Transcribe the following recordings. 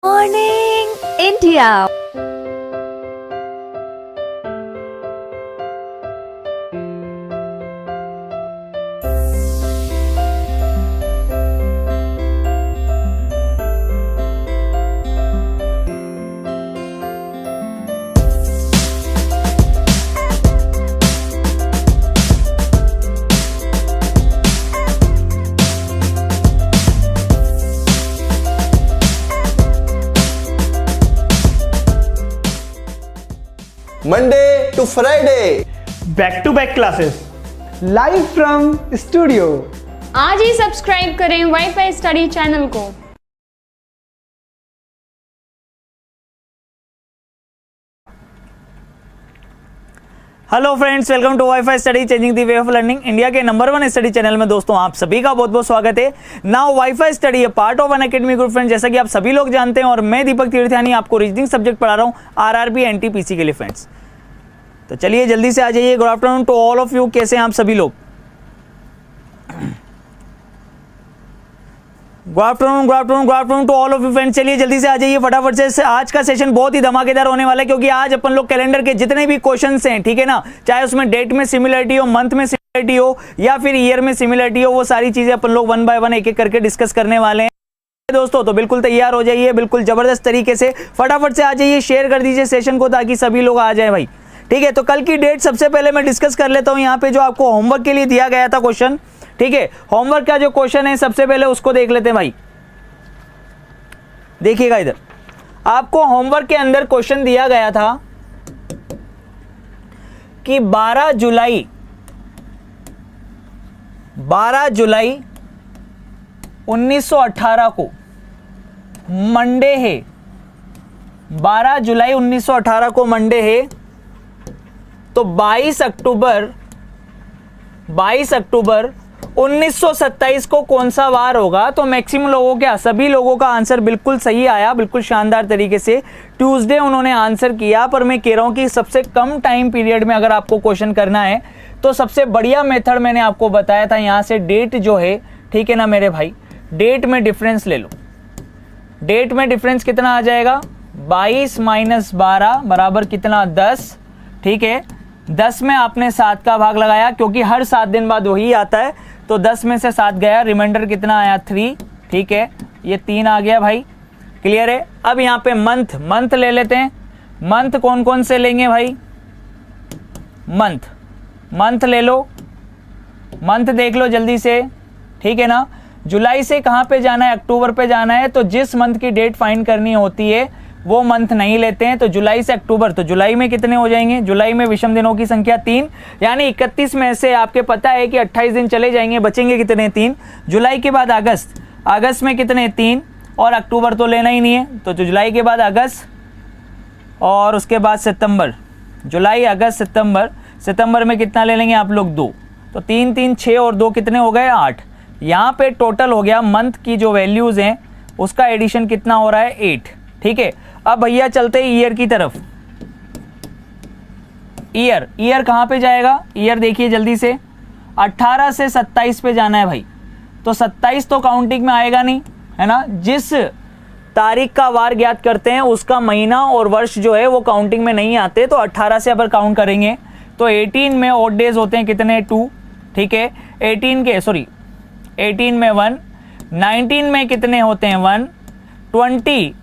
Morning India. Monday to Friday, back-to-back classes, live from studio. आज ही subscribe करें WiFi study channel को। Hello friends, welcome to WiFi study changing the way of learning, India के number 1 study channel में। दोस्तों आप सभी का बहुत बहुत स्वागत है। नाउ वाईफाई स्टडी है part of Unacademy group friends, जैसा कि आप सभी लोग जानते हैं, और मैं दीपक तीर्थयानी आपको रीजनिंग सब्जेक्ट पढ़ा रहा हूँ आरआरबी एनटीपीसी के लिए फ्रेंड्स। तो चलिए जल्दी से आ जाइए। Good afternoon to all of you, कैसे हैं आप सभी लोग? Good afternoon to all of you friends. चलिए जल्दी से आ जाइए फटाफट से। आज का सेशन बहुत ही धमाकेदार होने वाला है, क्योंकि आज अपन लोग कैलेंडर के जितने भी क्वेश्चंस हैं, ठीक है ना, चाहे उसमें डेट में सिमिलरिटी हो, मंथ में सिमिलरिटी हो, या फिर ईयर में सिमिलरिटी हो, वो सारी चीजें अपन लोग वन बाय वन एक एक करके डिस्कस करने वाले हैं दोस्तों। तो बिल्कुल तैयार हो जाइए, बिल्कुल जबरदस्त तरीके से फटाफट से आ जाइए, शेयर कर दीजिए सेशन को ताकि सभी लोग आ जाए भाई, ठीक है। तो कल की डेट सबसे पहले मैं डिस्कस कर लेता हूं। यहाँ पे जो आपको होमवर्क के लिए दिया गया था क्वेश्चन, ठीक है, होमवर्क का जो क्वेश्चन है सबसे पहले उसको देख लेते हैं भाई। देखिएगा इधर, आपको होमवर्क के अंदर क्वेश्चन दिया गया था कि 12 जुलाई 1918 को मंडे है। 12 जुलाई 1918 को मंडे है, तो 22 अक्टूबर 1927 को कौन सा वार होगा? तो मैक्सिमम लोगों के, सभी लोगों का आंसर बिल्कुल सही आया, बिल्कुल शानदार तरीके से। ट्यूसडे उन्होंने आंसर किया, पर मैं कह रहा हूं कि सबसे कम टाइम पीरियड में अगर आपको क्वेश्चन करना है तो सबसे बढ़िया मेथड मैंने आपको बताया था। यहां से डेट जो है, ठीक है ना मेरे भाई, डेट में डिफरेंस ले लो। डेट में डिफरेंस कितना आ जाएगा? 22 - 12 बराबर कितना? 10, ठीक है। 10 में आपने 7 का भाग लगाया, क्योंकि हर 7 दिन बाद वही आता है, तो 10 में से 7 गया, रिमाइंडर कितना आया? 3, ठीक है। ये 3 आ गया भाई, क्लियर है। अब यहाँ पे मंथ ले लेते हैं। मंथ कौन कौन से लेंगे भाई? मंथ ले लो, मंथ देख लो जल्दी से, ठीक है ना। जुलाई से कहाँ पे जाना है? अक्टूबर पे जाना है, तो जिस मंथ की डेट फाइंड करनी होती है वो मंथ नहीं लेते हैं। तो जुलाई से अक्टूबर, तो जुलाई में कितने हो जाएंगे? जुलाई में विषम दिनों की संख्या 3, यानी 31 में से आपके पता है कि 28 दिन चले जाएंगे, बचेंगे कितने? 3। जुलाई के बाद अगस्त में कितने? 3, और अक्टूबर तो लेना ही नहीं है, तो जुलाई के बाद अगस्त, और उसके बाद सितंबर। जुलाई, अगस्त, सितंबर में कितना ले लेंगे आप लोग? 2। तो 3 3 6 और 2 कितने हो गए? 8। यहाँ पे टोटल हो गया मंथ की जो वैल्यूज हैं उसका एडिशन कितना हो रहा है? 8, ठीक है। अब भैया चलते हैं ईयर की तरफ। ईयर कहां पे जाएगा? ईयर देखिए जल्दी से, 18 से 27 पे जाना है भाई। तो 27 तो काउंटिंग में आएगा नहीं, है ना। जिस तारीख का वार ज्ञात करते हैं उसका महीना और वर्ष जो है वो काउंटिंग में नहीं आते, तो 18 से अगर काउंट करेंगे तो 18 में ऑड डेज होते हैं कितने? 2, ठीक है। 18 में 1, 19 में कितने होते हैं? 1, 20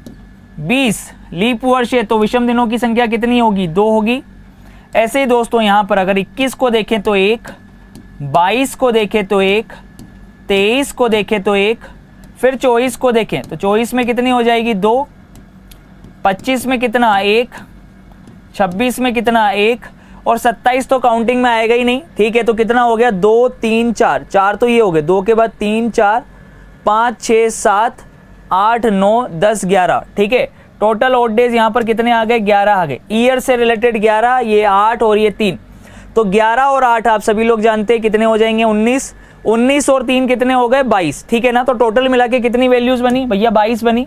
20 लीप वर्ष है, तो विषम दिनों की संख्या कितनी होगी? 2 होगी। ऐसे ही दोस्तों यहाँ पर अगर 21 को देखें तो 1, 22 को देखें तो 1, 23 को देखें तो 1, फिर 24 को देखें तो 24 में कितनी हो जाएगी? 2, 25 में कितना? 1, 26 में कितना? 1, और 27 तो काउंटिंग में आएगा ही नहीं, ठीक है। तो कितना हो गया? 2 3 4 तो ये हो गए, 2 के बाद 3 4 5 6 7 8 9 10 11, ठीक है। टोटल ऑड डेज यहाँ पर कितने आ गए? 11 आ गए। ईयर से रिलेटेड 11, ये 8 और ये 3, तो 11 और 8 आप सभी लोग जानते हैं कितने हो जाएंगे? 19। 19 और 3 कितने हो गए? 22, ठीक है ना। तो टोटल मिला के कितनी वैल्यूज बनी भैया? 22 बनी।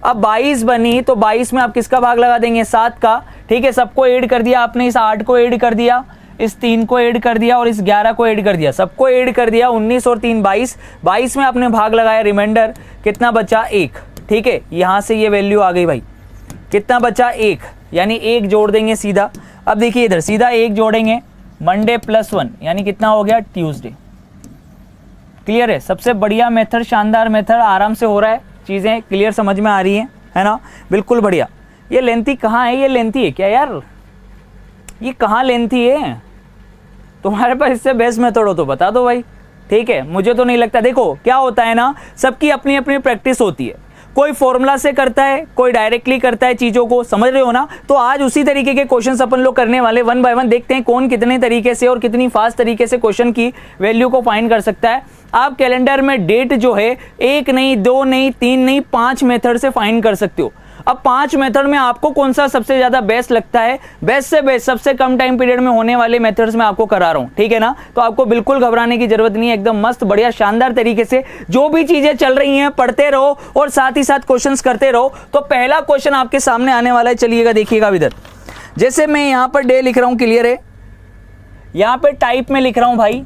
अब 22 बनी तो 22 में आप किसका भाग लगा देंगे? 7 का, ठीक है। सबको ऐड कर दिया आपने, इस 8 को ऐड कर दिया, इस 3 को ऐड कर दिया और इस 11 को ऐड कर दिया, सबको ऐड कर दिया। 19 और 3 22, 22 में आपने भाग लगाया, रिमाइंडर कितना बचा? 1, ठीक है, यहां से ये वैल्यू आ गई भाई, कितना बचा 1, यानी 1 जोड़ देंगे सीधा। अब देखिए इधर सीधा 1 जोड़ेंगे, मंडे +1 यानी कितना हो गया ट्यूसडे। क्लियर है, सबसे बढ़िया मेथड, शानदार मेथड, आराम से हो रहा है, चीजें क्लियर समझ में आ रही हैं, है ना, बिल्कुल बढ़िया। ये लेंथी कहाँ है, ये लेंथी है क्या यार, ये कहाँ लेंथी है, तुम्हारे पास इससे बेस्ट मेथड हो तो बता दो भाई, ठीक है, मुझे तो नहीं लगता। देखो क्या होता है ना, सबकी अपनी अपनी प्रैक्टिस होती है, कोई फॉर्मूला से करता है, कोई डायरेक्टली करता है चीजों को, समझ रहे हो ना। तो आज उसी तरीके के क्वेश्चंस अपन लोग करने वाले, 1 बाय 1 देखते हैं कौन कितने तरीके से और कितनी फास्ट तरीके से क्वेश्चन की वैल्यू को फाइंड कर सकता है। आप कैलेंडर में डेट जो है 1 नहीं, 2 नहीं, 3 नहीं, 5 मेथड से फाइंड कर सकते हो। अब 5 मेथड में आपको कौन सा सबसे ज्यादा बेस्ट लगता है, बेस्ट से बेस्ट सबसे कम टाइम पीरियड में होने वाले मेथड्स में आपको करा रहा हूं, ठीक है ना। तो आपको बिल्कुल घबराने की जरूरत नहीं है, एकदम मस्त बढ़िया शानदार तरीके से जो भी चीजें चल रही हैं पढ़ते रहो और साथ ही साथ क्वेश्चंस करते रहो। तो पहला क्वेश्चन आपके सामने आने वाला है, चलिएगा देखिएगा इधर। जैसे मैं यहां पर डे लिख रहा हूं, क्लियर है, यहां पे टाइप में लिख रहा हूं भाई,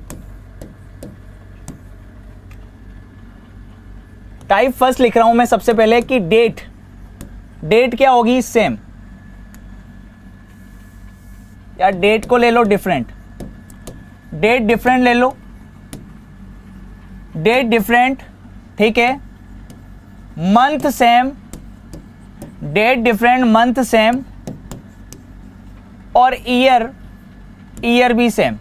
टाइप फर्स्ट लिख रहा हूं मैं सबसे पहले कि डेट क्या होगी, सेम, या डेट को ले लो डिफरेंट, डेट डिफरेंट ले लो, डेट डिफरेंट, ठीक है, month same, date different, month same, और ईयर भी सेम,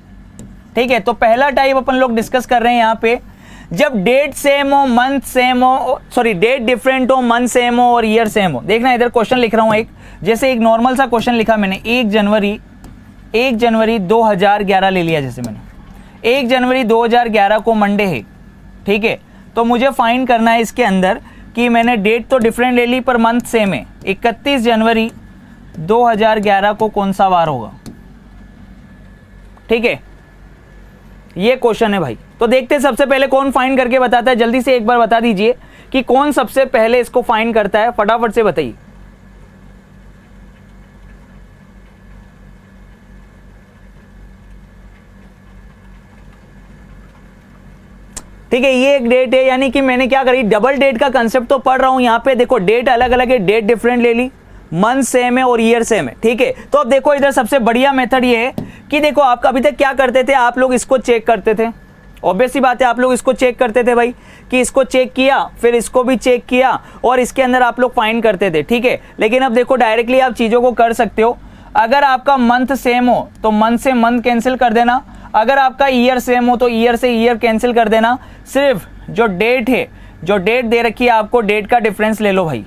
ठीक है। तो पहला टाइप अपन लोग डिस्कस कर रहे हैं यहां पे, जब डेट सेम हो, मंथ सेम हो, सॉरी डेट डिफरेंट हो, मंथ सेम हो और ईयर सेम हो। देखना इधर क्वेश्चन लिख रहा हूं एक, जैसे एक नॉर्मल सा क्वेश्चन लिखा मैंने, 1 जनवरी 2011 ले लिया, जैसे मैंने 1 जनवरी 2011 को मंडे है, ठीक है। तो मुझे फाइंड करना है इसके अंदर कि मैंने डेट तो डिफरेंट ले ली पर मंथ सेम है, 31 जनवरी 2011 को कौन सा वार होगा, ठीक है, ये क्वेश्चन है भाई। तो देखते हैं सबसे पहले कौन फाइंड करके बताता है, जल्दी से एक बार बता दीजिए कि कौन सबसे पहले इसको फाइंड करता है, फटाफट से बताइए। ठीक है, ये एक डेट है, यानी कि मैंने क्या करी, डबल डेट का कंसेप्ट तो पढ़ रहा हूं यहां पे। देखो डेट अलग अलग है, डेट डिफरेंट ले ली, मंथ सेम है और ईयर सेम है, ठीक है। तो अब देखो इधर सबसे बढ़िया मेथड ये है कि देखो आप अभी तक क्या करते थे, आप लोग इसको चेक करते थे, ऑब्वियस सी बात है, आप लोग इसको चेक करते थे भाई, कि इसको चेक किया, फिर इसको भी चेक किया और इसके अंदर आप लोग फाइंड करते थे, ठीक है। लेकिन अब देखो डायरेक्टली आप चीजों को कर सकते हो। अगर आपका मंथ सेम हो तो मंथ से मंथ कैंसिल कर देना, अगर आपका ईयर सेम हो तो ईयर से ईयर कैंसिल कर देना, सिर्फ जो डेट है, जो डेट दे रखी है आपको, डेट का डिफरेंस ले लो भाई।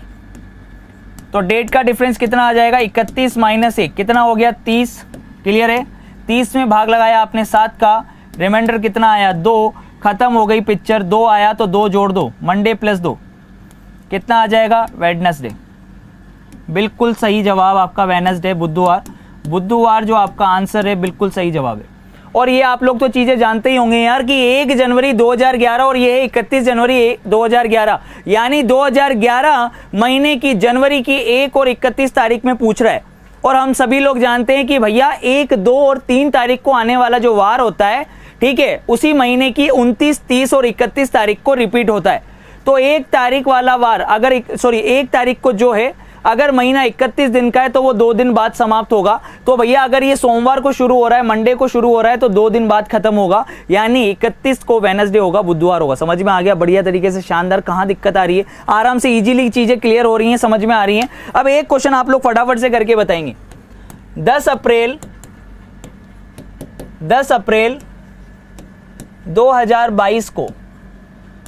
तो डेट का डिफरेंस कितना आ जाएगा, 31 - 1 कितना हो गया, 30, क्लियर है। 30 में भाग लगाया आपने 7 का, रिमाइंडर कितना आया, 2, खत्म हो गई पिक्चर, 2 आया तो 2 जोड़ दो, मंडे +2 कितना आ जाएगा, वेडनेसडे। बिल्कुल सही जवाब आपका वेडनेसडे, बुधवार जो आपका आंसर है, बिल्कुल सही जवाब है। और ये आप लोग तो चीजें जानते ही होंगे यार कि 1 जनवरी 2011 और ये है 31 जनवरी 2011, यानी 2011 महीने की, जनवरी की 1 और 31 तारीख में पूछ रहा है। और हम सभी लोग जानते हैं कि भैया 1, 2 और 3 तारीख को आने वाला जो वार होता है, ठीक है, उसी महीने की 29, 30 और 31 तारीख को रिपीट होता है। तो 1 तारीख वाला वार अगर 1 तारीख को जो है, अगर महीना 31 दिन का है तो वो 2 दिन बाद समाप्त होगा। तो भैया अगर ये सोमवार को शुरू हो रहा है, मंडे को शुरू हो रहा है, तो 2 दिन बाद खत्म होगा, यानी 31 को वेडनेसडे होगा, बुधवार होगा। समझ में आ गया, बढ़िया तरीके से, शानदार। कहां दिक्कत आ रही है, आराम से इजीली चीजें क्लियर हो रही हैं, समझ में आ रही हैं। अब एक क्वेश्चन आप लोग फटाफट से करके बताएंगे। 10 अप्रैल 2022 को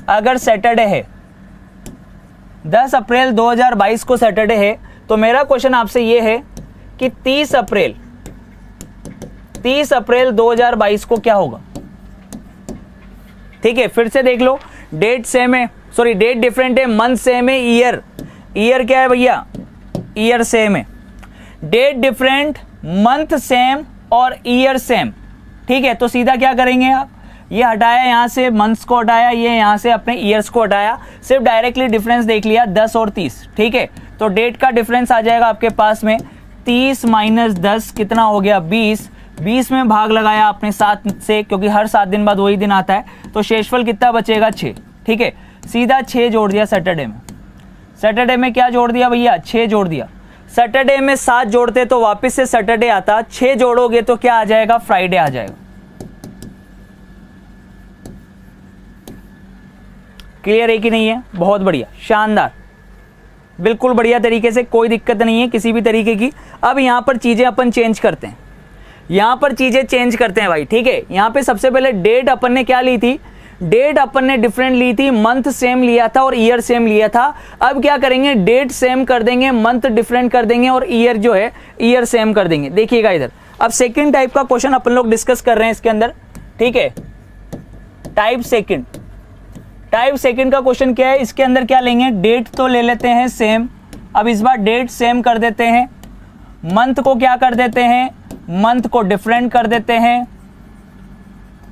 अगर सैटरडे है, 10 अप्रैल 2022 को सैटरडे है, तो मेरा क्वेश्चन आपसे यह है कि 30 अप्रैल 2022 को क्या होगा। ठीक है, फिर से देख लो, डेट सेम है, सॉरी डेट डिफरेंट है, मंथ सेम है, ईयर क्या है भैया, ईयर सेम है। डेट डिफरेंट, मंथ सेम और ईयर सेम, ठीक है। तो सीधा क्या करेंगे आप, ये हटाया यहां से, मंथ्स को हटाया, ये यहां से अपने ईयर्स को हटाया, सिर्फ डायरेक्टली डिफरेंस देख लिया 10 और 30, ठीक है। तो डेट का डिफरेंस आ जाएगा आपके पास में 30 - 10 कितना हो गया, 20 में भाग लगाया आपने 7 से, क्योंकि हर 7 दिन बाद वही दिन आता है, तो शेषफल कितना बचेगा, 6, ठीक है। सीधा 6 जोड़ दिया सैटरडे में, सैटरडे में क्या जोड़ दिया भैया, 6 जोड़ दिया। सैटरडे में 7 जोड़ते तो वापस से सैटरडे आता, 6 जोड़ोगे तो क्या आ जाएगा, फ्राइडे आ जाएगा। क्लियर है कि नहीं है? बहुत बढ़िया, शानदार, बिल्कुल बढ़िया तरीके से, कोई दिक्कत नहीं है किसी भी तरीके की। अब यहां पर चीजें अपन चेंज करते हैं, यहां पर चीजें चेंज करते हैं भाई, ठीक है। यहां पे सबसे पहले डेट अपन ने क्या ली थी, डेट अपन ने डिफरेंट ली थी, मंथ सेम लिया था और ईयर सेम लिया था। अब क्या करेंगे, डेट सेम कर देंगे, मंथ डिफरेंट कर देंगे और ईयर जो है ईयर सेम कर देंगे। देखिएगा इधर, अब सेकंड टाइप का क्वेश्चन अपन लोग डिस्कस कर रहे हैं इसके अंदर, ठीक है। टाइप सेकंड का क्वेश्चन क्या है, इसके अंदर क्या लेंगे, डेट तो ले लेते हैं सेम। अब इस बार डेट सेम कर देते हैं, मंथ को क्या कर देते हैं, मंथ को डिफरेंट कर देते हैं,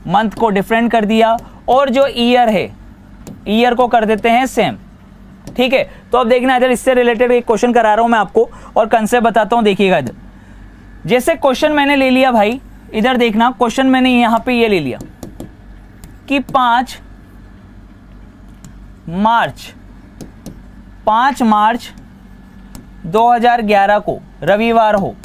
मंथ को डिफरेंट कर दिया, और जो ईयर है ईयर को कर देते हैं सेम, ठीक है। तो अब देखना इधर, इससे रिलेटेड एक क्वेश्चन करा रहा हूं मैं आपको और कंसेप्ट बताता हूं। देखिएगा इधर, जैसे क्वेश्चन मैंने ले लिया भाई, इधर देखना, क्वेश्चन मैंने यहां पे ये ले लिया कि 5 मार्च 2011 को रविवार हो,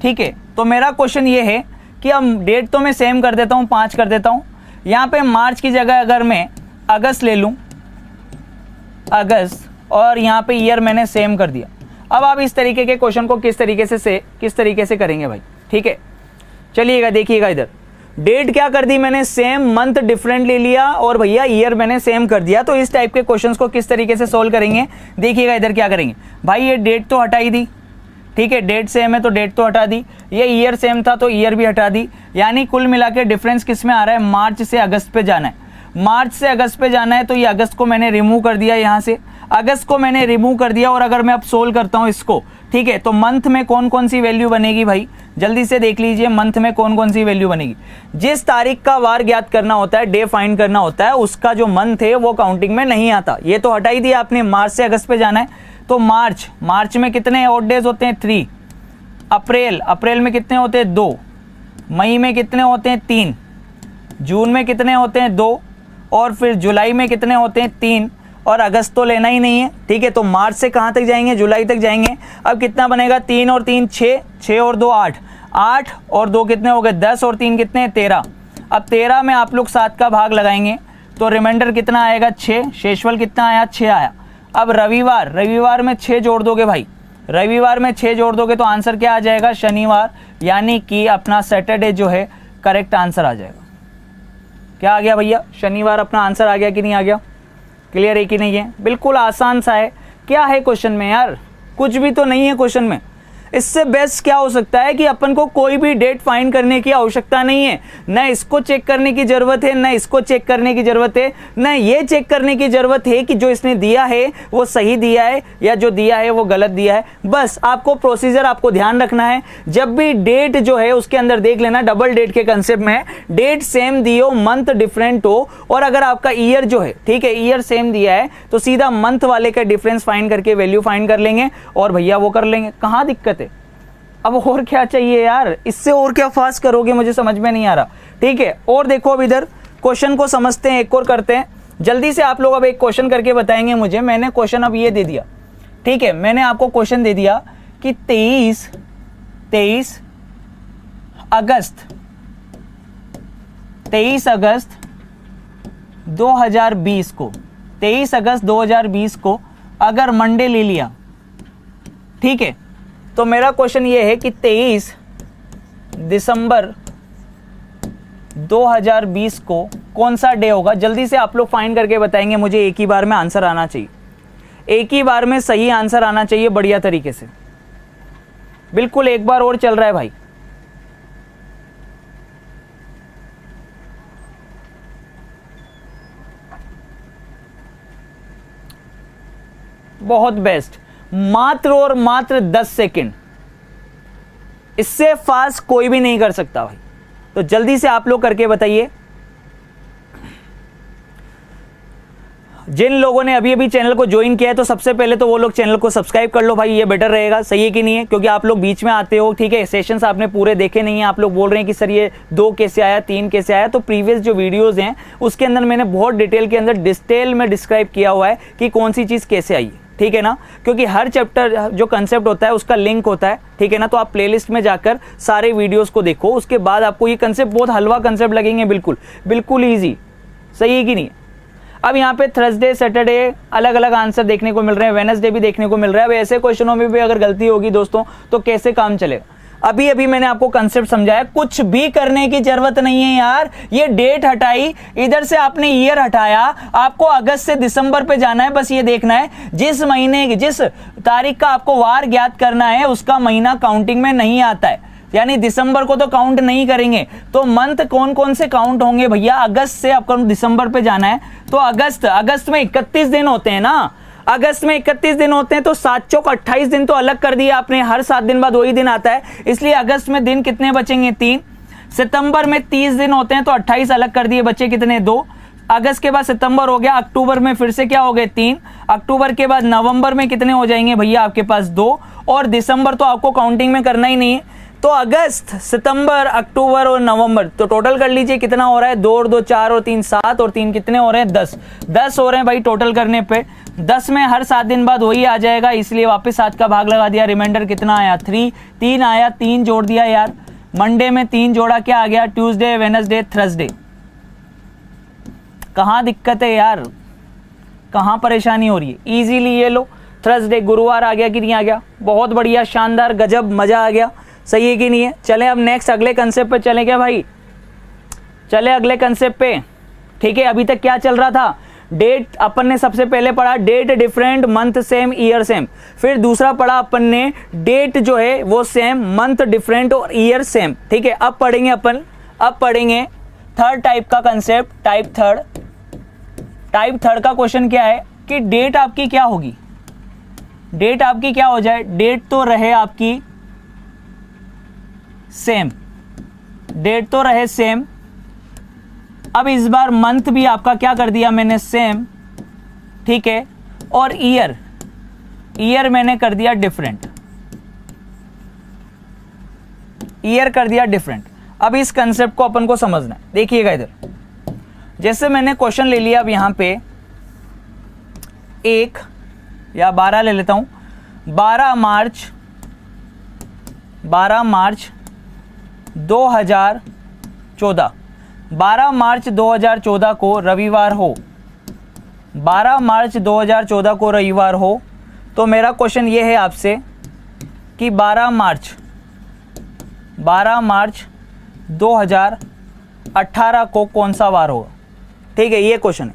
ठीक है। तो मेरा क्वेश्चन ये है कि अब डेट तो मैं सेम कर देता हूं, 5 कर देता हूं, यहां पे मार्च की जगह अगर मैं अगस्त ले लूं, अगस्त, और यहां पे ईयर मैंने सेम कर दिया। अब आप इस तरीके के क्वेश्चन को किस तरीके से करेंगे भाई, ठीक है। चलिएगा देखिएगा इधर, डेट क्या कर दी मैंने सेम, मंथ डिफरेंट ले लिया और भैया ईयर मैंने सेम कर दिया। तो इस टाइप के क्वेश्चंस को किस तरीके से सोल्व करेंगे, देखिएगा इधर क्या करेंगे भाई, ये डेट तो हटा ही दी, ठीक है, डेट सेम है तो डेट तो हटा दी, ये ईयर सेम था तो ईयर भी हटा दी, यानी कुल मिला के डिफरेंस किस में आ रहा है, मार्च से अगस्त पे जाना है, मार्च से अगस्त पे जाना है। तो ये अगस्त को मैंने रिमूव कर दिया, यहाँ से अगस्त को मैंने रिमूव कर दिया। और अगर मैं अब सोल्व करता हूँ इसको, ठीक है, तो मंथ में कौन कौन सी वैल्यू बनेगी भाई, जल्दी से देख लीजिए, मंथ में कौन कौन सी वैल्यू बनेगी। जिस तारीख का वार ज्ञात करना होता है, डे फाइंड करना होता है, उसका जो मंथ है वो काउंटिंग में नहीं आता। ये तो हटा ही दिया आपने, मार्च से अगस्त पे जाना है। तो मार्च में कितने ऑड डेज होते हैं, 3। अप्रैल में कितने होते हैं, 2। मई में कितने होते हैं, 3। जून में कितने होते हैं, 2। और फिर जुलाई में कितने होते हैं, 3। और अगस्त तो लेना ही नहीं है, ठीक है। तो मार्च से कहाँ तक जाएंगे, जुलाई तक जाएंगे। अब कितना बनेगा, 3 और 3 6, 6 और 2 8, 8 और 2 कितने हो गए, 10 और 3 कितने, 13। अब 13 में आप लोग 7 का भाग लगाएंगे तो रिमाइंडर कितना आएगा, 6। शेषफल कितना आया, 6 आया। अब रविवार में 6 जोड़ दोगे भाई, रविवार में 6 जोड़ दोगे तो आंसर क्या आ जाएगा, शनिवार, यानी कि अपना सैटरडे जो है करेक्ट आंसर आ जाएगा। क्या आ गया भैया, शनिवार अपना आंसर आ गया कि नहीं आ गया, क्लियर है कि नहीं है? बिल्कुल आसान सा है। क्या है क्वेश्चन में यार, कुछ भी तो नहीं है क्वेश्चन में। इससे बेस्ट क्या हो सकता है कि अपन को कोई भी डेट फाइंड करने की आवश्यकता नहीं है, न इसको चेक करने की जरूरत है, न इसको चेक करने की जरूरत है, न ये चेक करने की जरूरत है कि जो इसने दिया है वो सही दिया है या जो दिया है वो गलत दिया है। बस आपको प्रोसीजर आपको ध्यान रखना है, जब भी डेट जो है उसके अंदर देख लेना, डबल डेट के कंसेप्ट में डेट सेम दियो, मंथ डिफरेंट हो, और अगर आपका ईयर जो है, ठीक है, ईयर सेम दिया है तो सीधा मंथ वाले का डिफरेंस फाइंड करके वैल्यू फाइंड कर लेंगे और भैया वो कर लेंगे। कहाँ दिक्कत है? अब और क्या चाहिए यार, इससे और क्या फास्ट करोगे, मुझे समझ में नहीं आ रहा, ठीक है। और देखो अब इधर क्वेश्चन को समझते हैं, एक और करते हैं जल्दी से। आप लोग अब एक क्वेश्चन करके बताएंगे मुझे। मैंने क्वेश्चन अब ये दे दिया, ठीक है, मैंने आपको क्वेश्चन दे दिया कि 23 अगस्त 2020 को 23 अगस्त 2020 को अगर मंडे ले लिया, ठीक है, तो मेरा क्वेश्चन ये है कि 23 दिसंबर 2020 को कौन सा डे होगा। जल्दी से आप लोग फाइंड करके बताएंगे मुझे, एक ही बार में आंसर आना चाहिए, एक ही बार में सही आंसर आना चाहिए बढ़िया तरीके से। बिल्कुल एक बार और चल रहा है भाई। बहुत बेस्ट, मात्र और मात्र 10 सेकंड, इससे फास्ट कोई भी नहीं कर सकता भाई। तो जल्दी से आप लोग करके बताइए। जिन लोगों ने अभी अभी चैनल को ज्वाइन किया है तो सबसे पहले तो वो लोग चैनल को सब्सक्राइब कर लो भाई, ये बेटर रहेगा। सही है कि नहीं है? क्योंकि आप लोग बीच में आते हो, ठीक है, सेशंस आपने पूरे देखे नहीं है, आप लोग बोल रहे हैं कि सर ये 2 कैसे आया, 3 कैसे आया। तो प्रीवियस जो वीडियोज हैं उसके अंदर मैंने बहुत डिटेल के अंदर डिटेल में डिस्क्राइब किया हुआ है कि कौन सी चीज़ कैसे आई है, ठीक है ना। क्योंकि हर चैप्टर जो कंसेप्ट होता है उसका लिंक होता है, ठीक है ना। तो आप प्लेलिस्ट में जाकर सारे वीडियोस को देखो, उसके बाद आपको ये कंसेप्ट बहुत हलवा कंसेप्ट लगेंगे, बिल्कुल बिल्कुल ईजी। सही है कि नहीं? अब यहाँ पे थर्सडे सैटरडे अलग अलग आंसर देखने को मिल रहे हैं, वेडनेसडे भी देखने को मिल रहा है। अब ऐसे क्वेश्चनों में भी अगर गलती होगी दोस्तों तो कैसे काम चलेगा? अभी अभी मैंने आपको कंसेप्ट समझाया, कुछ भी करने की जरूरत नहीं है यार। ये डेट हटाई, इधर से आपने ईयर हटाया, आपको अगस्त से दिसंबर पे जाना है, बस ये देखना है जिस महीने जिस तारीख का आपको वार ज्ञात करना है उसका महीना काउंटिंग में नहीं आता है, यानी दिसंबर को तो काउंट नहीं करेंगे। तो मंथ कौन कौन से काउंट होंगे भैया? अगस्त से आपको दिसंबर पे जाना है तो अगस्त में 31 दिन होते हैं ना, अगस्त में 31 दिन होते हैं तो 7 चौक 28 दिन तो अलग कर दिया आपने, हर 7 दिन बाद वही दिन आता है, इसलिए अगस्त में दिन कितने बचेंगे? 3। सितंबर में 30 दिन होते हैं तो 28 अलग कर दिए, बचे कितने? 2। अगस्त के बाद सितंबर हो गया, अक्टूबर में फिर से क्या हो गए? 3। अक्टूबर के बाद नवंबर में कितने हो जाएंगे भैया आपके पास? 2। और दिसंबर तो आपको काउंटिंग में करना ही नहीं है। तो अगस्त, सितंबर, अक्टूबर और नवंबर, तो टोटल कर लीजिए कितना हो रहा है? 2 और 2 4 और 3 7 और 3 कितने हो रहे हैं? 10। 10 हो रहे हैं भाई टोटल करने पे। 10 में हर 7 दिन बाद वही आ जाएगा, इसलिए वापस 7 का भाग लगा दिया। रिमाइंडर कितना आया? 3 आया, 3 जोड़ दिया यार। मंडे में 3 जोड़ा, क्या आ गया? Tuesday, Wednesday, Thursday. कहाँ दिक्कत है यार? कहाँ परेशानी हो रही है? इजीली ये लो, थर्सडे गुरुवार आ गया कि नहीं आ गया? बहुत बढ़िया, शानदार, गजब, मजा आ गया। सही है कि नहीं है? चले अब नेक्स्ट अगले कंसेप्ट पे चले क्या भाई? चले अगले कंसेप्ट पे, ठीक है। अभी तक क्या चल रहा था? डेट अपन ने सबसे पहले पढ़ा, date different, month same, year same. फिर दूसरा पढ़ा अपन ने, डेट जो है वो सेम, मंथ डिफरेंट और ईयर सेम, ठीक है। अब पढ़ेंगे थर्ड टाइप का कंसेप्ट, टाइप थर्ड का क्वेश्चन क्या है कि डेट आपकी क्या होगी? डेट आपकी क्या हो जाए? डेट तो रहे आपकी सेम, डेट तो रहे सेम। अब इस बार मंथ भी आपका क्या कर दिया मैंने? सेम, ठीक है। और ईयर मैंने कर दिया डिफरेंट, ईयर कर दिया डिफरेंट। अब इस कंसेप्ट को अपन को समझना है। देखिएगा इधर, जैसे मैंने क्वेश्चन ले लिया, अब यहां पे 1 या 12 ले लेता हूं, 12 मार्च 2014, 12 मार्च 2014 को रविवार हो, 12 मार्च 2014 को रविवार हो, तो मेरा क्वेश्चन ये है आपसे कि 12 मार्च 2018 को कौन सा वार होगा? ठीक है, ये क्वेश्चन है।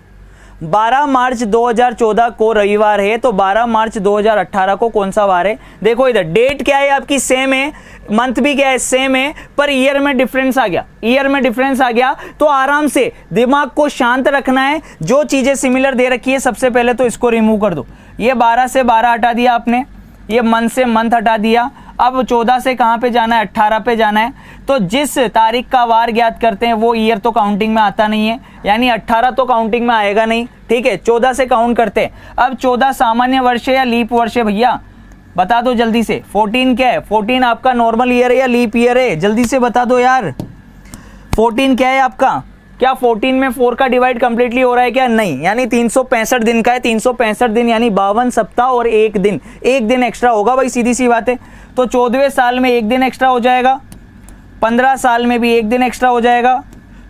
12 मार्च 2014 को रविवार है, तो 12 मार्च 2018 को कौन सा वार है? देखो इधर डेट क्या है आपकी? सेम है, मंथ भी क्या है? सेम है, पर ईयर में डिफरेंस आ गया। ईयर में डिफरेंस आ गया तो आराम से दिमाग को शांत रखना है। जो चीजें सिमिलर दे रखी है सबसे पहले तो इसको रिमूव कर दो। ये 12 से 12 हटा दिया आपने, ये मंथ से मंथ हटा दिया। अब 14 से कहां पे जाना है? 18 पे जाना है। तो जिस तारीख का वार ज्ञात करते हैं वो ईयर तो काउंटिंग में आता नहीं है, यानी 18 तो काउंटिंग में आएगा नहीं, ठीक है। 14 से काउंट करते हैं। अब 14 सामान्य वर्ष है या लीप वर्ष है भैया? बता दो जल्दी से। 14 क्या है? 14 आपका नॉर्मल ईयर है या लीप ईयर है? जल्दी से बता दो यार। 14 क्या है आपका? क्या 14 में 4 का डिवाइड कंप्लीटली हो रहा है क्या? नहीं, यानी 365 दिन का है। 365 दिन यानी 52 सप्ताह और एक दिन एक्स्ट्रा होगा भाई, सीधी सी बात है। तो 14वें साल में 1 दिन एक्स्ट्रा हो जाएगा, 15 साल में भी 1 दिन एक्स्ट्रा हो जाएगा,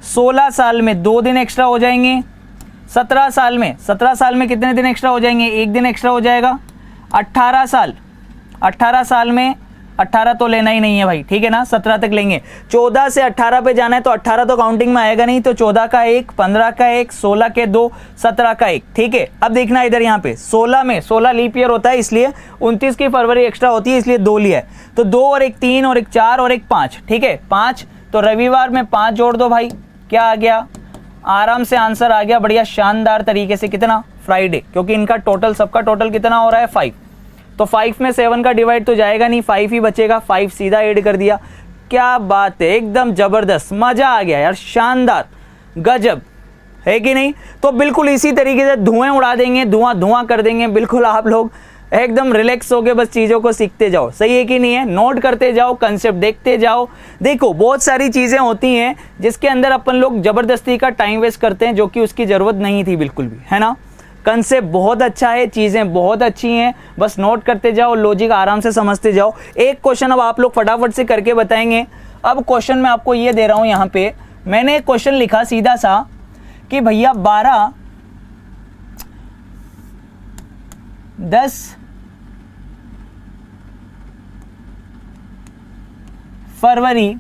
16 साल में 2 दिन एक्स्ट्रा हो जाएंगे, 17 साल में कितने दिन एक्स्ट्रा हो जाएंगे? 1 दिन एक्स्ट्रा हो जाएगा। 18 साल में 18 तो लेना ही नहीं है भाई, ठीक है ना, 17 तक लेंगे। 14 से 18 पे जाना है तो 18 तो काउंटिंग में आएगा नहीं, तो 14 का 1, 15 का 1, 16 के 2, 17 का 1, ठीक है। अब देखना इधर यहाँ पे 16 लीप ईयर होता है, इसलिए 29 की फरवरी एक्स्ट्रा होती है, इसलिए 2 लिया है। तो 2 और 1 3 और 1 4 और 1 5, ठीक है, 5। तो रविवार में 5 जोड़ दो भाई, क्या आ गया? आराम से आंसर आ गया, बढ़िया शानदार तरीके से। कितना? फ्राइडे, क्योंकि इनका टोटल, सबका टोटल कितना हो रहा है? 5। तो 5 में 7 का डिवाइड तो जाएगा नहीं, 5 ही बचेगा, 5 सीधा ऐड कर दिया। क्या बात है, एकदम जबरदस्त, मजा आ गया यार, शानदार, गजब, है कि नहीं। तो बिल्कुल इसी तरीके से धुएं उड़ा देंगे, धुआं धुआं कर देंगे, बिल्कुल आप लोग एकदम रिलैक्स होके बस चीज़ों को सीखते जाओ, सही है कि नहीं है। नोट करते जाओ, कंसेप्ट देखते जाओ। देखो बहुत सारी चीज़ें होती हैं जिसके अंदर अपन लोग ज़बरदस्ती का टाइम वेस्ट करते हैं, जो कि उसकी ज़रूरत नहीं थी बिल्कुल भी, है ना। कंसेप्ट बहुत अच्छा है, चीज़ें बहुत अच्छी हैं, बस नोट करते जाओ, लॉजिक आराम से समझते जाओ। एक क्वेश्चन अब आप लोग फटाफट से करके बताएंगे। अब क्वेश्चन मैं आपको ये दे रहा हूँ, यहाँ पे मैंने एक क्वेश्चन लिखा सीधा सा कि भैया 10 फरवरी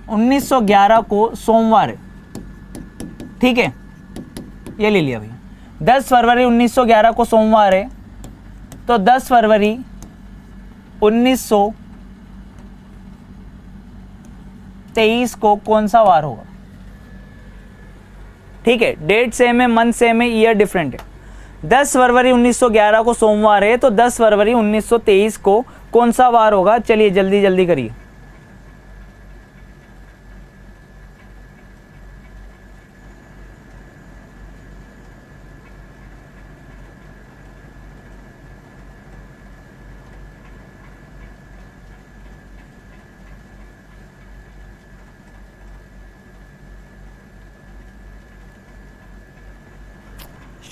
1911 को सोमवार है, ठीक है, ये ले लिया भैया। 10 फरवरी 1911 को सोमवार है, तो 10 फरवरी 1923 को कौन सा वार होगा। ठीक है, डेट सेम है, मंथ सेम है, ईयर डिफरेंट है। 10 फरवरी 1911 को सोमवार है, तो 10 फरवरी 1923 को कौन सा वार होगा। चलिए जल्दी जल्दी करिए।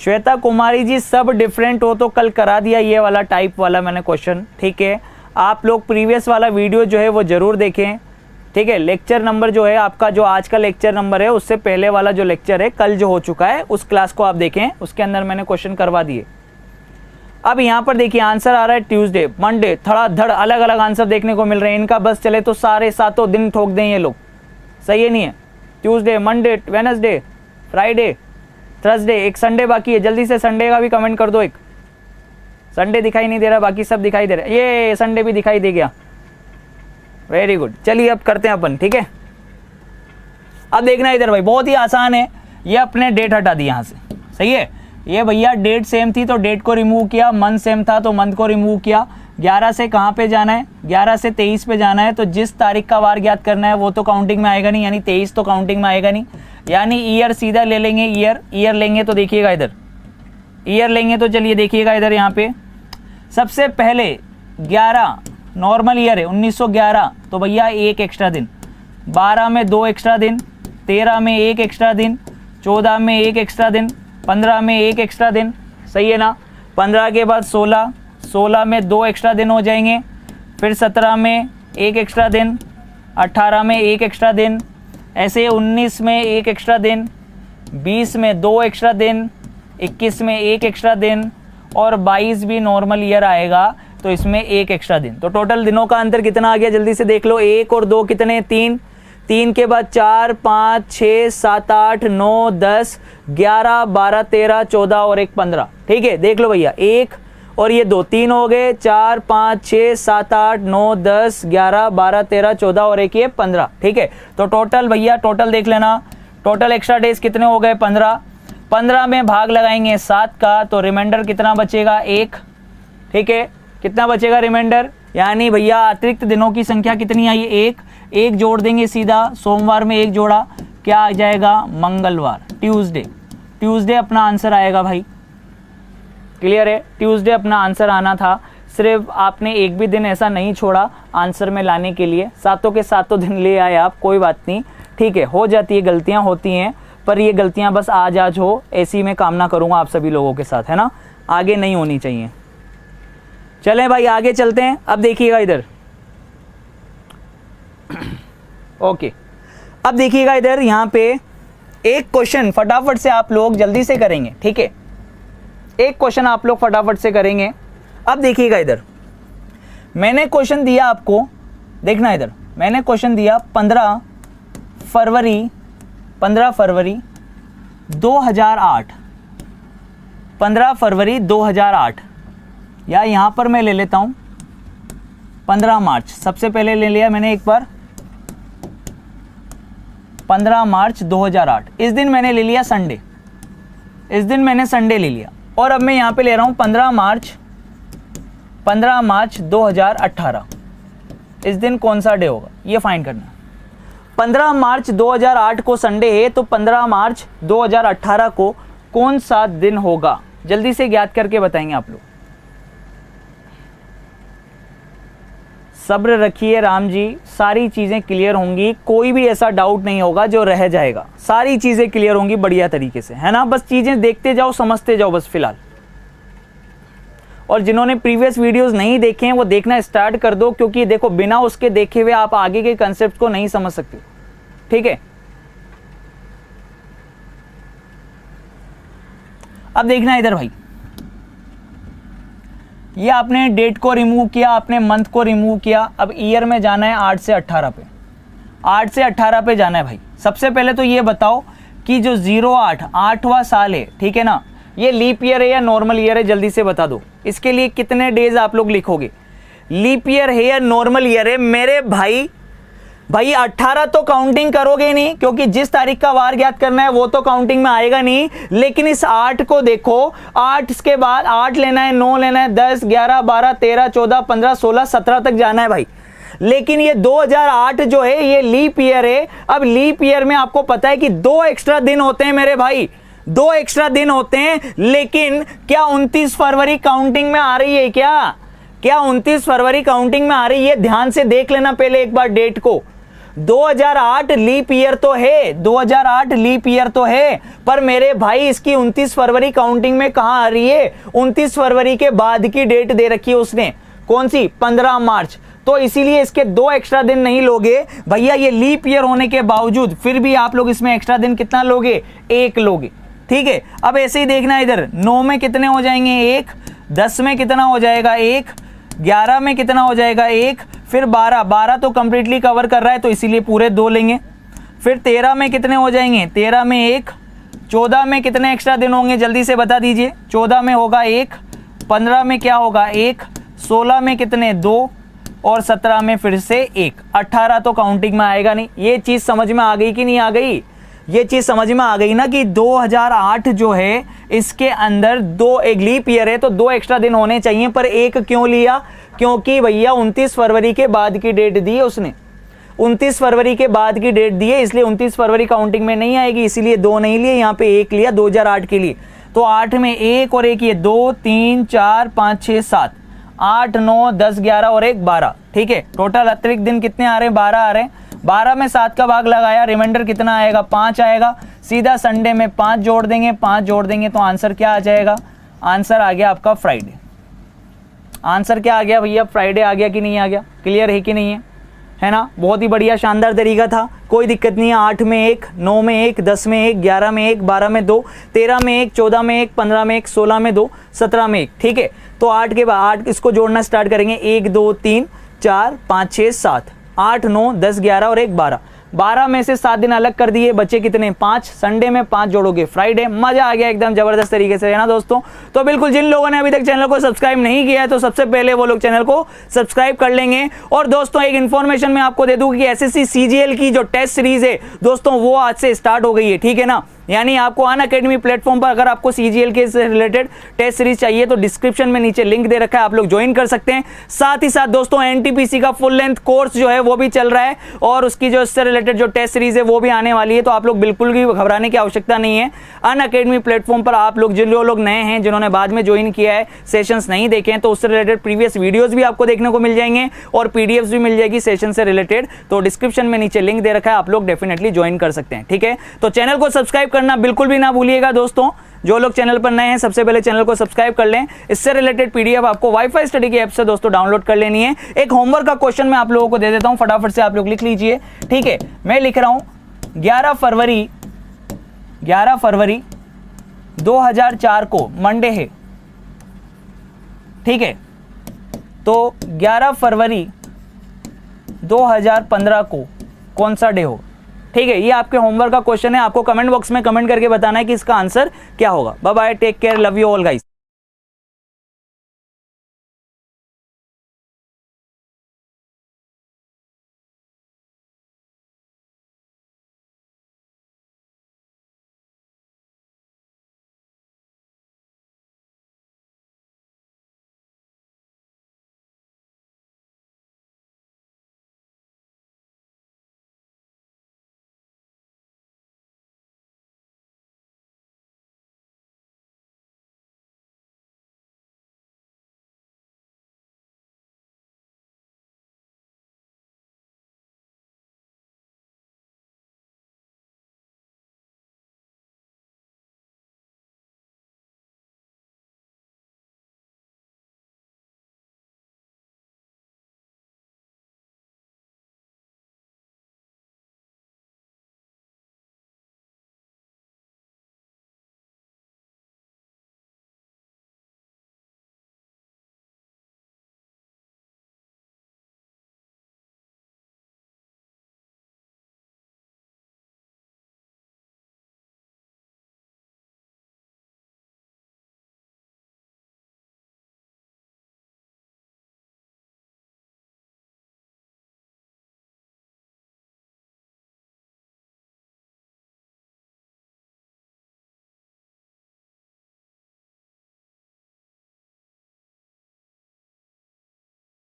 श्वेता कुमारी जी, सब डिफरेंट हो तो कल करा दिया ये वाला टाइप वाला मैंने क्वेश्चन, ठीक है। आप लोग प्रीवियस वाला वीडियो जो है वो ज़रूर देखें, ठीक है। लेक्चर नंबर जो है आपका, जो आज का लेक्चर नंबर है, उससे पहले वाला जो लेक्चर है कल जो हो चुका है, उस क्लास को आप देखें, उसके अंदर मैंने क्वेश्चन करवा दिए। अब यहाँ पर देखिए आंसर आ रहा है ट्यूसडे, मंडे, धड़ाधड़ अलग अलग आंसर देखने को मिल रहे हैं। इनका बस चले तो सारे 7 दिन ठोक दें ये लोग, सही है नहीं है। Tuesday, Monday, Wednesday, Friday, Thursday, एक संडे बाकी है। जल्दी से संडे का भी कमेंट कर दो। एक संडे दिखाई नहीं दे रहा, बाकी सब दिखाई दे रहा है। ये संडे भी दिखाई दे गया, वेरी गुड। चलिए अब करते हैं अपन, ठीक है। अब देखना इधर भाई, बहुत ही आसान है। ये अपने डेट हटा दी यहाँ से, सही है। ये भैया डेट सेम थी तो डेट को रिमूव किया, मंथ सेम था तो मंथ को रिमूव किया। 11 से कहाँ पे जाना है, 11 से 23 पे जाना है, तो जिस तारीख का वार ज्ञात करना है वो तो काउंटिंग में आएगा नहीं, यानी 23 तो काउंटिंग में आएगा नहीं। यानी ईयर सीधा ले लेंगे, ईयर लेंगे तो देखिएगा इधर, ईयर लेंगे तो चलिए देखिएगा इधर, यहाँ पे सबसे पहले 11 नॉर्मल ईयर है 1911, तो भैया 1 एक्स्ट्रा दिन, 12 में 2 एक्स्ट्रा दिन, 13 में 1 एक्स्ट्रा दिन, 14 में 1 एक्स्ट्रा दिन, 15 में 1 एक्स्ट्रा दिन, सही है ना। 15 के बाद 16 में 2 एक्स्ट्रा दिन हो जाएंगे, फिर 17 में 1 एक्स्ट्रा दिन, 18 में 1 एक्स्ट्रा दिन, ऐसे 19 में 1 एक्स्ट्रा दिन, 20 में 2 एक्स्ट्रा दिन, 21 में 1 एक्स्ट्रा दिन, और 22 भी नॉर्मल ईयर आएगा तो इसमें 1 एक्स्ट्रा दिन। तो टोटल दिनों का अंतर कितना आ गया, जल्दी से देख लो। 1 और 2 कितने, 3, 3 के बाद 4, 5, 6, 7, 8, 9, 10, 11, 12, 13, 14 और 1 15, ठीक है। देख लो भैया, 1 और ये 2, 3 हो गए, 4, 5, 6, 7, 8, 9, 10, 11, 12, 13, 14 और 1 ये 15, ठीक है। तो टोटल भैया, टोटल देख लेना, टोटल एक्स्ट्रा डेज कितने हो गए, 15। 15 में भाग लगाएंगे 7 का, तो रिमाइंडर कितना बचेगा, 1, ठीक है। कितना बचेगा रिमाइंडर, यानी भैया अतिरिक्त दिनों की संख्या कितनी आई, 1 जोड़ देंगे सीधा, सोमवार में 1 जोड़ा, क्या आ जाएगा, मंगलवार, ट्यूसडे अपना आंसर आएगा भाई। क्लियर है, ट्यूसडे अपना आंसर आना था। सिर्फ आपने एक भी दिन ऐसा नहीं छोड़ा आंसर में लाने के लिए, सातों के सातों दिन ले आए आप, कोई बात नहीं, ठीक है। हो जाती है, गलतियां होती हैं, पर ये गलतियां बस आज हो, ऐसी मैं कामना करूंगा आप सभी लोगों के साथ, है ना, आगे नहीं होनी चाहिए। चलें भाई आगे चलते हैं। अब देखिएगा इधर, ओके, अब देखिएगा इधर, यहाँ पे एक क्वेश्चन फटाफट से आप लोग जल्दी से करेंगे, ठीक है। एक क्वेश्चन आप लोग फटाफट से करेंगे। अब देखिएगा इधर, मैंने क्वेश्चन दिया आपको, देखना इधर, मैंने क्वेश्चन दिया 15 फरवरी 2008, 15 फरवरी 2008, या यहाँ पर मैं ले लेता हूँ 15 मार्च, सबसे पहले ले लिया मैंने एक बार 15 मार्च 2008। इस दिन मैंने ले लिया संडे, इस दिन मैंने संडे ले लिया, और अब मैं यहाँ पे ले रहा हूँ 15 मार्च 2018, इस दिन कौन सा डे होगा, ये फाइंड करना है। 15 मार्च 2008 को संडे है, तो 15 मार्च 2018 को कौन सा दिन होगा, जल्दी से ज्ञात करके बताएंगे आप लोग। सब्र रखिए राम जी, सारी चीजें क्लियर होंगी, कोई भी ऐसा डाउट नहीं होगा जो रह जाएगा, सारी चीजें क्लियर होंगी बढ़िया तरीके से, है ना। बस चीजें देखते जाओ, समझते जाओ बस फिलहाल। और जिन्होंने प्रीवियस वीडियोस नहीं देखे हैं वो देखना स्टार्ट कर दो, क्योंकि देखो बिना उसके देखे हुए आप आगे के कंसेप्ट को नहीं समझ सकते, ठीक है। अब देखना इधर भाई, ये आपने डेट को रिमूव किया, आपने मंथ को रिमूव किया, अब ईयर में जाना है 8 से 18 पे, 8 से 18 पे जाना है भाई। सबसे पहले तो ये बताओ कि जो 08 8वां साल है, ठीक है ना, ये लीप ईयर है या नॉर्मल ईयर है, जल्दी से बता दो। इसके लिए कितने डेज आप लोग लिखोगे, लीप ईयर है या नॉर्मल ईयर है। मेरे भाई 18 तो काउंटिंग करोगे नहीं, क्योंकि जिस तारीख का वार ज्ञात करना है वो तो काउंटिंग में आएगा नहीं। लेकिन इस 8 को देखो, 8 के बाद 8 लेना है, 9 लेना है, 10 11 12 13 14 15 16 17 तक जाना है भाई। लेकिन ये 2008 जो है ये लीप ईयर है। अब लीप ईयर में आपको पता है कि 2 एक्स्ट्रा दिन होते हैं मेरे भाई, 2 एक्स्ट्रा दिन होते हैं। लेकिन क्या 29 फरवरी काउंटिंग में आ रही है, क्या 29 फरवरी काउंटिंग में आ रही है? ध्यान से देख लेना पहले एक बार डेट को। 2008 लीप ईयर तो है, 2008 लीप ईयर तो है, पर मेरे भाई इसकी 29 फरवरी काउंटिंग में कहां आ रही है? 29 फरवरी के बाद की डेट दे रखी है उसने, कौन सी? 15 मार्च। तो इसीलिए इसके 2 एक्स्ट्रा दिन नहीं लोगे भैया। ये लीप ईयर होने के बावजूद फिर भी आप लोग इसमें एक्स्ट्रा दिन कितना लोगे? 1 लोगे, ठीक है। अब ऐसे ही देखना इधर, 9 में कितने हो जाएंगे? 1। 10 में कितना हो जाएगा? 1। 11 में कितना हो जाएगा? 1। फिर 12 तो कंप्लीटली कवर कर रहा है तो इसीलिए पूरे 2 लेंगे। फिर 13 में कितने हो जाएंगे? 13 में 1। 14 में कितने एक्स्ट्रा दिन होंगे, जल्दी से बता दीजिए। 14 में होगा 1। 15 में क्या होगा? 1। 16 में कितने? 2। और 17 में फिर से 1। 18 तो काउंटिंग में आएगा नहीं। ये चीज समझ में आ गई कि नहीं आ गई? ये चीज समझ में आ गई ना कि 2008 जो है इसके अंदर 2 एक लीप ईयर है तो 2 एक्स्ट्रा दिन होने चाहिए, पर 1 क्यों लिया? क्योंकि भैया 29 फरवरी के बाद की डेट दी है उसने, 29 फरवरी के बाद की डेट दी है, इसलिए 29 फरवरी काउंटिंग में नहीं आएगी, इसीलिए 2 नहीं लिए, यहाँ पे 1 लिया 2008 के लिए। तो 8 में 1 और 1 ये 2 3 4 5 6 7 8 9 10 11 और 1 12, ठीक है। टोटल अतिरिक्त दिन कितने आ रहे हैं? 12 आ रहे हैं। 12 में 7 का भाग लगाया, रिमाइंडर कितना आएगा? 5 आएगा। सीधा संडे में 5 जोड़ देंगे, 5 जोड़ देंगे तो आंसर क्या आ जाएगा? आंसर आ गया आपका फ्राइडे। आंसर क्या आ गया भैया? फ्राइडे आ गया कि नहीं आ गया? क्लियर है कि नहीं है ना? बहुत ही बढ़िया शानदार तरीका था, कोई दिक्कत नहीं है। 8 में 1, 9 में 1, 10 में 1, 11 में 1, 12 में 2, 13 में 1, 14 में 1, 15 में 1, 16 में 2, 17 में 1, ठीक है। तो 8 के बाद 8 इसको जोड़ना स्टार्ट करेंगे। 1 2 3 4 5 6 7 8 9 10 11 और 1 12। 12 में से 7 दिन अलग कर दिए, बचे कितने? 5। संडे में 5 जोड़ोगे, फ्राइडे। मजा आ गया एकदम जबरदस्त तरीके से, है ना दोस्तों? तो बिल्कुल जिन लोगों ने अभी तक चैनल को सब्सक्राइब नहीं किया है तो सबसे पहले वो लोग चैनल को सब्सक्राइब कर लेंगे। और दोस्तों एक इन्फॉर्मेशन मैं आपको दे दूं कि एसएससी सीजीएल की जो टेस्ट सीरीज है दोस्तों वो आज से स्टार्ट हो गई है, ठीक है ना। यानी आपको अनअकैडमी प्लेटफॉर्म पर अगर आपको सीजीएल के से रिलेटेड टेस्ट सीरीज चाहिए तो डिस्क्रिप्शन में नीचे लिंक दे रखा है, आप लोग ज्वाइन कर सकते हैं। साथ ही साथ दोस्तों एनटीपीसी का फुल लेंथ कोर्स जो है वो भी चल रहा है और उसकी जो इससे रिलेटेड जो टेस्ट सीरीज है वो भी आने वाली है, तो आप लोग बिल्कुल भी घबराने की आवश्यकता नहीं है। अनअकैडमी प्लेटफॉर्म पर आप लोग जो लोग नए हैं, जिन्होंने बाद में ज्वाइन किया है, सेशंस नहीं देखे हैं, तो उससे रिलेटेड प्रीवियस वीडियोस भी आपको देखने को मिल जाएंगे और पीडीएफ्स भी मिल जाएगी सेशन से रिलेटेड। तो डिस्क्रिप्शन में नीचे लिंक दे रखा है, आप लोग डेफिनेटली ज्वाइन कर सकते हैं, ठीक है। तो चैनल को सब्सक्राइब करना बिल्कुल भी ना भूलिएगा दोस्तों। जो लोग चैनल पर नए हैं सबसे पहले चैनल को सब्सक्राइब कर लें। इससे रिलेटेड पीडीएफ आपको वाईफाई स्टडी की ऐप से दोस्तों डाउनलोड कर लेनी है। एक होमवर्क का क्वेश्चन मैं आप लोगों को दे देता हूं, फटाफट से आप लोग लिख लीजिए, ठीक है। मैं लिख रहा हूं 11 फरवरी 2004 को मंडे है, ठीक है। तो 11 फरवरी 2015 को कौन सा डे हो? ठीक है, ये आपके होमवर्क का क्वेश्चन है। आपको कमेंट बॉक्स में कमेंट करके बताना है कि इसका आंसर क्या होगा। Bye bye, take care, love you all guys.